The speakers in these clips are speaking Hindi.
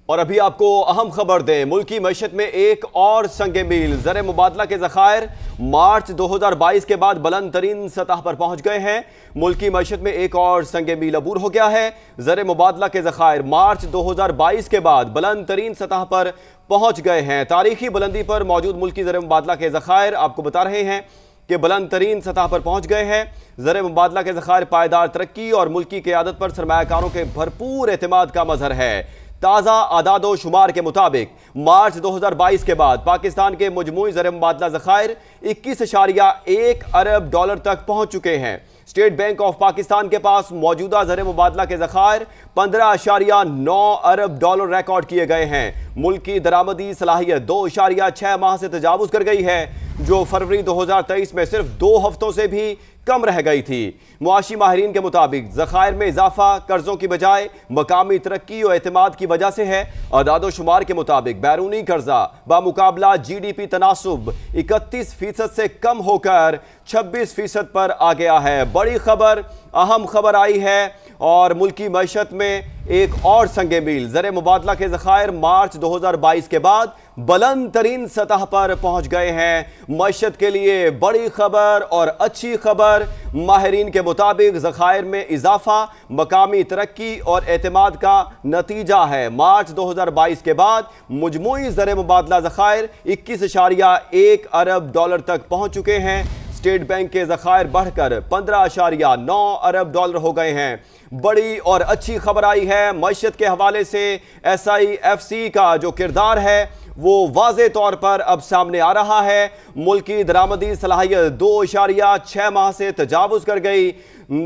और अभी आपको अहम खबर दें, मुल्की मईशत में एक और संगे मील। ज़र मुबादला के ज़खायर मार्च 2022 के बाद बुलंद तरीन सतह पर पहुंच गए हैं। मुल्की मईशत में एक और संगे मील अबूर हो गया है। ज़र मुबादला के ज़खायर मार्च 2022 के बाद बुलंद तरीन सतह पर पहुंच गए हैं। तारीखी बुलंदी पर मौजूद मुल्की ज़र मुबादला के ज़खायर आपको बता रहे हैं कि बुलंद तरीन सतह पर पहुंच गए हैं। ज़र मुबादला के ज़खायर पायदार तरक्की और मुल्की क़यादत पर सरमायाकारों के भरपूर एतमाद का मजहर है। ताज़ा आदादो शुमार के मुताबिक मार्च 2022 के बाद पाकिस्तान के मजमूई ज़र मुबादला ज़खायर 21.1 अरब डॉलर तक पहुंच चुके हैं। स्टेट बैंक ऑफ पाकिस्तान के पास मौजूदा ज़र मुबादला के ज़खायर 15.9 अरब डॉलर रिकॉर्ड किए गए हैं। मुल्क की दरामदी सलाहियत 2.6 माह से तजावुज़ कर गई है, जो फरवरी 2023 में सिर्फ 2 हफ्तों से भी कम रह गई थी। मुआशी माहिरीन के मुताबिक ज़खायर में इजाफा कर्जों की बजाय मकामी तरक्की और एतमाद की वजह से है। अदादो शुमार के मुताबिक बैरूनी कर्जा बामुकाबला GDP तनासुब 31% से कम होकर 26% पर आ गया है। बड़ी खबर, अहम खबर आई है और मुल्की मईशत में एक और संगे मील। ज़र मुबादला के ज़खायर मार्च 2022 के बाद बुलंद तरीन सतह पर पहुंच गए हैं। मईशत के लिए बड़ी खबर और अच्छी खबर। माहिरीन के मुताबिक ज़खायर में इजाफा मकामी तरक्की और एतमाद का नतीजा है। मार्च 2022 के बाद मजमूई ज़र मुबादला ज़खायर 21.1 अरब डॉलर तक पहुंच चुके हैं। स्टेट बैंक के ज़खायर बढ़कर 15.9 अरब डॉलर हो गए हैं। बड़ी और अच्छी खबर आई है मईशत के हवाले से। SIFC का जो किरदार है वो वाज़े तौर पर अब सामने आ रहा है। मुल्क की दरामदी सलाहियत 2.6 माह से तजावुज़ कर गई।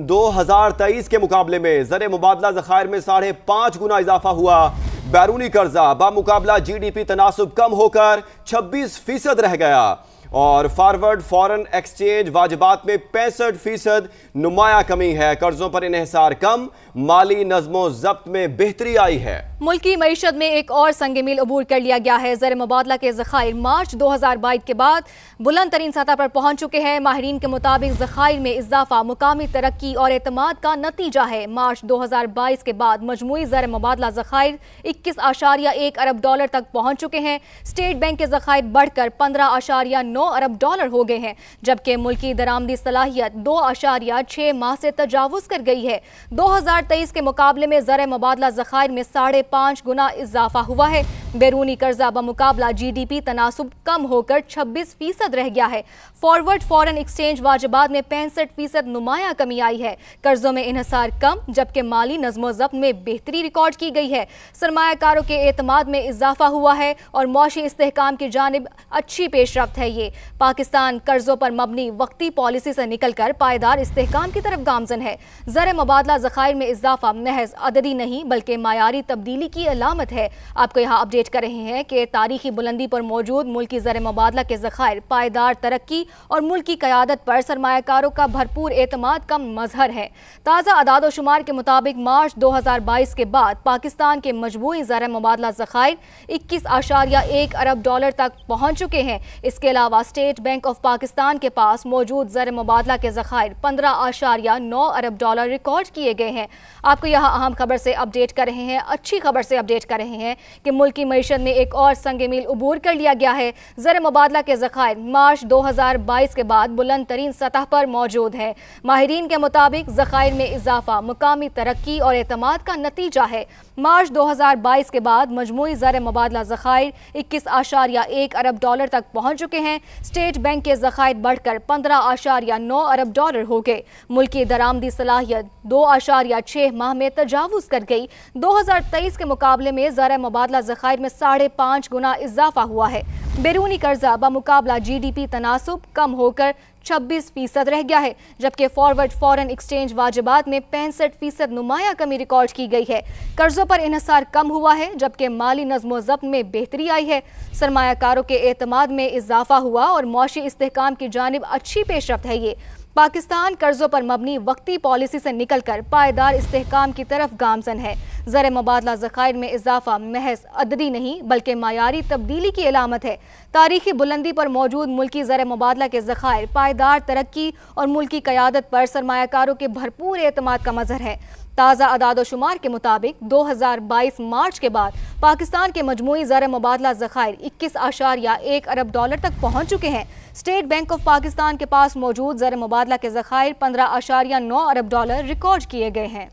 2023 के मुकाबले में ज़र मुबादला ज़खायर में 5.5 गुना इजाफा हुआ। बैरूनी कर्जा बामुकाबला GDP तनासुब कम होकर 26% रह गया और फॉरवर्ड फॉरेन एक्सचेंज वाजिबात में 65% नुमाया कमी है। कर्जों पर इन्हिसार कम, माली नज़्मो ज़ब्त में बेहतरी आई है। मुल्की मईशत में एक और संग मील अबूर कर लिया गया है। ज़र मुबादला के ज़खायर मार्च 2022 के बाद बुलंद तरीन सतह पर पहुंच चुके हैं। माहिरीन के मुताबिक ज़खायर में इजाफा मुकामी तरक्की और एतमाद का नतीजा है। मार्च 2022 के बाद मजमूई ज़र मुबादला ज़खायर 21.1 अरब डॉलर तक पहुंच चुके हैं। स्टेट बैंक के ज़खायर बढ़कर 15.9 अरब डॉलर हो गए हैं, जबकि मुल्की दरामदी सलाहियत 2.6 माह से तजावुज़ कर गई है। 2023 के मुकाबले में ज़र मुबादला ज़खायर में 5.5 गुना इजाफा हुआ है। बैरूनी कर्जा बमुकाबला GDP तनासुब कम होकर 26% रह गया है। फॉरवर्ड फॉरेन एक्सचेंज वाजिबात में 65% नुमाया कमी आई है। कर्जों में इन्हिसार कम, जबकि माली नज़्मो ज़ब्त में बेहतरी रिकॉर्ड की गई है। सरमायाकारों के एतमाद में इजाफा हुआ है और मौशी इस्तेहकाम की जानिब अच्छी पेशरफ्त है। ये पाकिस्तान कर्जों पर मबनी वक्ती पॉलिसी से निकलकर पायदार इस्तेहकाम की तरफ गामजन है। ज़र मुबादला ज़खायर में इजाफा महज अददी नहीं बल्कि मायारी तब्दीली की अलामत है। आपको यहाँ अपडेट कर रहे हैं कि तारीखी बुलंदी पर मौजूद मुल्की ज़र मुबादला के ज़खायर पायदार तरक्की और मुल्क की क़यादत पर सरमायाकारों का भरपूर एतमाद का मजहर है। ताज़ा अदादो शुमार के मुताबिक मार्च 2022 के बाद पाकिस्तान के मजमूई ज़र मुबादला ज़खायर 21.1 अरब डॉलर तक पहुँच चुके हैं। इसके अलावा स्टेट बैंक ऑफ पाकिस्तान के पास मौजूद ज़र मुबादला के ज़खायर 15.9 अरब डॉलर रिकॉर्ड किए गए हैं। आपको यहाँ अहम खबर से अपडेट कर रहे हैं, अच्छी खबर से अपडेट कर रहे हैं कि मुल्की मईशत में एक और संगे मील अबूर कर लिया गया है। ज़र मुबादला के ज़खायर मार्च 2022 के बाद बुलंद तरीन सतह पर मौजूद है। माहिरीन के मुताबिक ज़खायर में इजाफा मुकामी तरक्की और एतमाद का नतीजा है। मार्च 2022 के बाद मजमूई ज़र मुबादला ज़खायर 21.1 अरब डॉलर तक पहुँच चुके हैं। स्टेट बैंक के ज़खायर बढ़कर 15.9 अरब डॉलर हो गए। मुल्की दरामदी सलाहियत 2.6 माह में तजावुज़ कर गई। 2023 के मुकाबले में ज़र मुबादला ज़खायर में 5.5 गुना इजाफा हुआ है। बैरूनी कर्जा बमुकाबला GDP तनासुब कम होकर 26% रह गया है, जबकि फॉरवर्ड फॉरेन एक्सचेंज वाजिबात में 65% नुमाया कमी रिकॉर्ड की गई है। कर्जों पर इन्हिसार कम हुआ है, जबकि माली नज़्मो ज़ब्त में बेहतरी आई है। सरमायाकारों के एतमाद में इजाफा हुआ और मौशी इस्तेहकाम की जानिब अच्छी पेशरफ्त है। ये पाकिस्तान कर्जों पर मबनी वक्ती पॉलिसी से निकलकर पायदार इस्तेहकाम की तरफ गामजन है। ज़र मुबादला ज़खायर में इजाफा महज अददी नहीं बल्कि मायारी तब्दीली की अलामत है। तारीखी बुलंदी पर मौजूद मुल्की ज़र मुबादला के ज़खायर पायदार तरक्की और मुल्की क़यादत पर सरमायाकारों के भरपूर एतमाद का मजहर है। ताज़ा अदाद-ओ-शुमार के मुताबिक 2022 मार्च के बाद पाकिस्तान के मजमूई ज़र मुबादला ज़खायर 21.1 अरब डॉलर तक पहुँच चुके हैं। स्टेट बैंक ऑफ पाकिस्तान के पास मौजूद ज़र मुबादला के ज़खायर 15.9 अरब डॉलर रिकॉर्ड किए गए हैं।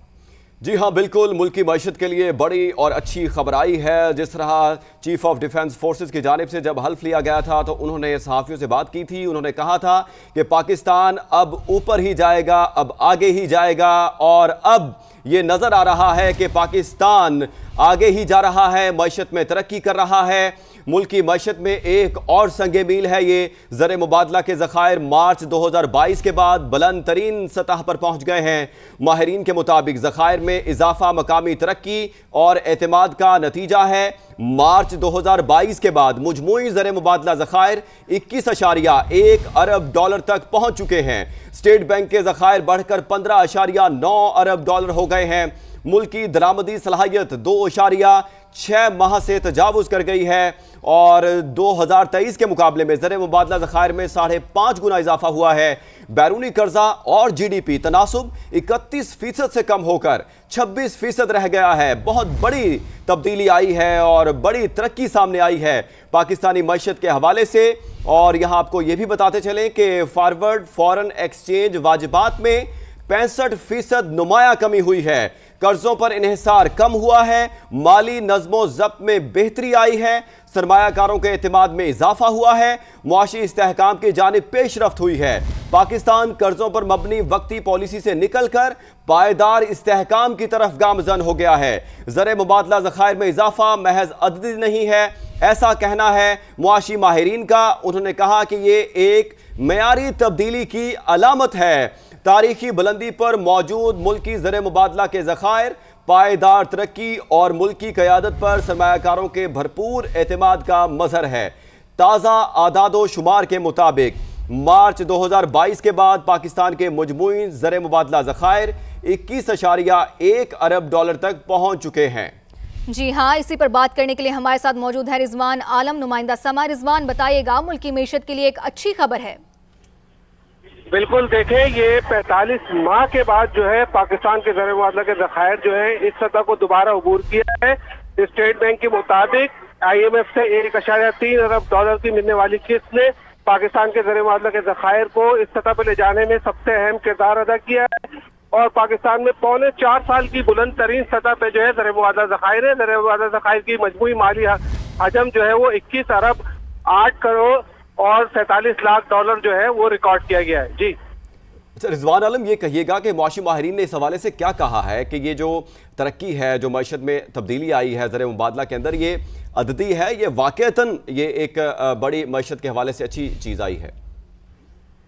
जी हाँ, बिल्कुल मुल्क की मईशत के लिए बड़ी और अच्छी खबर आई है। जिस तरह चीफ ऑफ डिफेंस फोर्सेस की जानिब से जब हल्फ लिया गया था तो उन्होंने सहाफ़ियों से बात की थी। उन्होंने कहा था कि पाकिस्तान अब ऊपर ही जाएगा, अब आगे ही जाएगा, और अब ये नज़र आ रहा है कि पाकिस्तान आगे ही जा रहा है, मईशत में तरक्की कर रहा है। मुल्क की मईशत में एक और संगे मील है ये। ज़र मुबादला के ज़खायर मार्च 2022 के बाद बुलंद तरीन सतह पर पहुँच गए हैं। माहिरीन के मुताबिक ज़खायर में इजाफा मकामी तरक्की और एतमाद का नतीजा है। मार्च 2022 के बाद मजमूई ज़र मुबादला ज़खायर 21.1 अरब डॉलर तक पहुँच चुके हैं। स्टेट बैंक के ज़खायर बढ़कर 15.9 अरब डॉलर हो गए हैं। मुल्क की दरामदी सलाहियत 2.6 माह से तजावुज़ कर गई है और 2023 के मुकाबले में ज़र मुबादला ज़खायर में 5.5 गुना इजाफा हुआ है। बैरूनी कर्जा और GDP तनासुब 31% से कम होकर 26% रह गया है। बहुत बड़ी तब्दीली आई है और बड़ी तरक्की सामने आई है पाकिस्तानी मईशत के हवाले से। और यहाँ आपको ये भी बताते चलें कि फॉरवर्ड फॉरेन एक्सचेंज वाजिबात में 65% नुमाया कमी हुई है। कर्जों पर इन्हिसार कम हुआ है। माली नज़्मो ज़ब्त में बेहतरी आई है। सरमायाकारों के एतमाद में इजाफा हुआ है। मुआशी इस्तेहकाम की जानिब पेशरफ्त हुई है। पाकिस्तान कर्जों पर मबनी वक्ती पॉलिसी से निकलकर पायदार इस्तेहकाम की तरफ गामजन हो गया है। ज़र मुबादला ज़खायर में इजाफा महज अददी नहीं है, ऐसा कहना है मुआशी माहिरीन का। उन्होंने कहा कि ये एक मेयारी तब्दीली की अलामत है। तारीखी बुलंदी पर मौजूद मुल्क की ज़र मुबादला के ज़खायर पायदार तरक्की और मुल्क की क़यादत पर सरमायाकारों के भरपूर एतमाद का मज़हर है। ताज़ा आदादो शुमार के मुताबिक मार्च 2022 के बाद पाकिस्तान के मजमूई ज़र मुबादला ज़खायर 21.1 अरब डॉलर तक पहुँच चुके हैं। जी हाँ, इसी पर बात करने के लिए हमारे साथ मौजूद है रिजवान आलम, नुमाइंदा समा। रिजवान, बताइएगा, मुल्क की मईशत के लिए एक अच्छी खबर है। बिल्कुल, देखें, ये 45 माह के बाद जो है पाकिस्तान के ज़र मुबादला के ज़खायर जो है इस सतह को दोबारा अबूर किया है। स्टेट बैंक के मुताबिक IMF से 1.3 अरब डॉलर की मिलने वाली किस्त ने पाकिस्तान के ज़र मुबादला के ज़खायर को इस सतह पर ले जाने में सबसे अहम किरदार अदा किया है। और पाकिस्तान में 4.25 साल की बुलंद तरीन सतह पे जो है ज़र मुबादला ज़खायर है। ज़र मुबादला ज़खायर की मजमूई माली हजम जो है वो 21 अरब 8 करोड़ और 47 लाख डॉलर जो है वो रिकॉर्ड किया गया है। जी अच्छा रिजवान आलम, ये कहिएगा कि मुआशी माहिरीन ने इस हवाले से क्या कहा है कि ये जो तरक्की है, जो मईशत में तब्दीली आई है ज़र मुबादला के अंदर, ये अददी है, ये वाक़तन ये एक बड़ी मईशत के हवाले से अच्छी चीज़ आई है?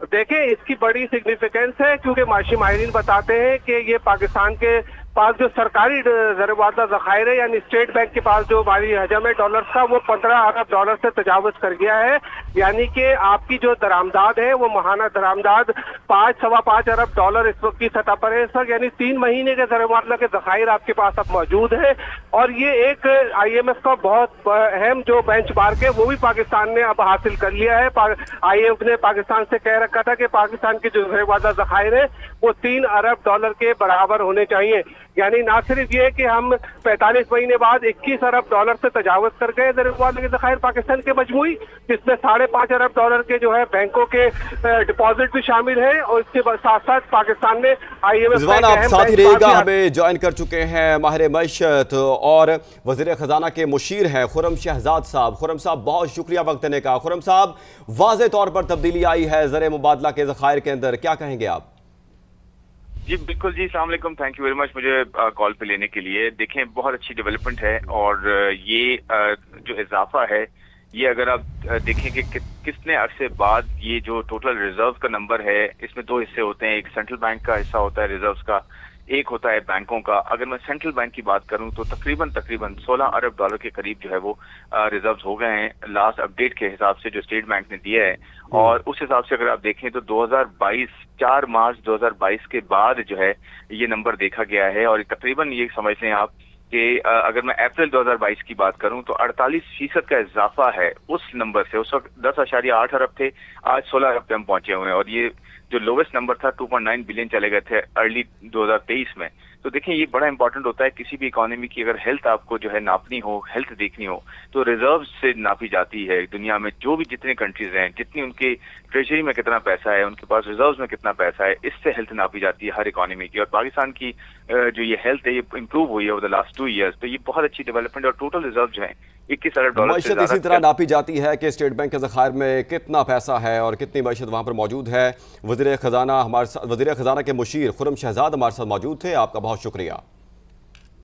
देखिए, इसकी बड़ी सिग्निफिकेंस है क्योंकि मुआशी माहिरीन बताते हैं कि ये पाकिस्तान के पास जो सरकारी ज़र मुबादला ज़खायर है, यानी स्टेट बैंक के पास जो माली हजम है डॉलर का, वो 15 अरब डॉलर से तजावुज़ कर गया है। यानी कि आपकी जो दरामदाद है वो माहाना दरामदाद 5-5.25 अरब डॉलर इस वक्त की सतह पर है। इस वक्त यानी 3 महीने के ज़र मुबादला के ज़खायर आपके पास अब मौजूद है। और ये एक IMF का बहुत अहम जो बेंचमार्क है वो भी पाकिस्तान ने अब हासिल कर लिया है। IMF ने पाकिस्तान से कह रखा था कि पाकिस्तान के जो ज़र मुबादला ज़खायर है वो 3 अरब डॉलर के बराबर होने चाहिए। यानी ना सिर्फ ये कि हम 45 महीने बाद 21 अरब डॉलर से तजावुज़ कर गए ज़र मुबादला के ज़खायर पाकिस्तान के मजमूई, जिसमें 5.5 अरब डॉलर के जो है बैंकों के डिपॉजिट भी शामिल है। और इसके साथ साथ पाकिस्तान ने IMF आप साथ ही रहेगा, हमें ज्वाइन कर चुके हैं माहिर मईशत और वज़ीर ख़जाना के मुशीर हैं खुर्रम शहजाद साहब। खुर्रम साहब, बहुत शुक्रिया वक्त देने का। खुर्रम साहब, वाज़े तौर पर तब्दीली आई है ज़र मुबादला के ज़खायर के अंदर, क्या कहेंगे आप? जी बिल्कुल जी, अस्सलाम वालेकुम, थैंक यू वेरी मच मुझे कॉल पे लेने के लिए। देखें, बहुत अच्छी डेवलपमेंट है और ये जो इजाफा है ये अगर आप देखें कि कितने अरसे बाद ये जो टोटल रिजर्व का नंबर है, इसमें 2 हिस्से होते हैं। एक सेंट्रल बैंक का हिस्सा होता है रिजर्व्स का, एक होता है बैंकों का। अगर मैं सेंट्रल बैंक की बात करूं तो तकरीबन 16 अरब डॉलर के करीब जो है वो रिजर्व्स हो गए हैं लास्ट अपडेट के हिसाब से जो स्टेट बैंक ने दिया है। और उस हिसाब से अगर आप देखें तो 4 मार्च 2022 के बाद जो है ये नंबर देखा गया है। और तकरीबन ये समझ लें आप कि अगर मैं अप्रैल 2022 की बात करूं तो 48% का इजाफा है उस नंबर से। उस वक्त 10.8 अरब थे, आज 16 अरब पे हम पहुंचे हुए हैं। और ये जो लोवेस्ट नंबर था 2.9 बिलियन चले गए थे अर्ली 2023 में। तो देखिए ये बड़ा इंपॉर्टेंट होता है किसी भी इकोनॉमी की अगर हेल्थ आपको जो है नापनी हो, हेल्थ देखनी हो, तो रिजर्व से नापी जाती है। दुनिया में जो भी जितने कंट्रीज हैं, जितनी उनके ट्रेजरी में कितना पैसा है, उनके पास रिजर्व में कितना पैसा है, इससे हेल्थ नापी जाती है हर इकोनॉमी की। और पाकिस्तान की जो ये हेल्थ है ये इंप्रूव हुई है ओवर द लास्ट 2 ईयर्स, तो ये बहुत अच्छी डेवलपमेंट। और टोटल रिजर्व जो है 21 अरब डॉलर से इसी तरह नापी जाती है कि स्टेट बैंक के ज़खायर में कितना पैसा है और कितनी मैशत वहाँ पर मौजूद है। वज़ीर ख़ज़ाना के मुशीर खुर्रम शहजाद हमारे साथ मौजूद थे। आपका बहुत शुक्रिया।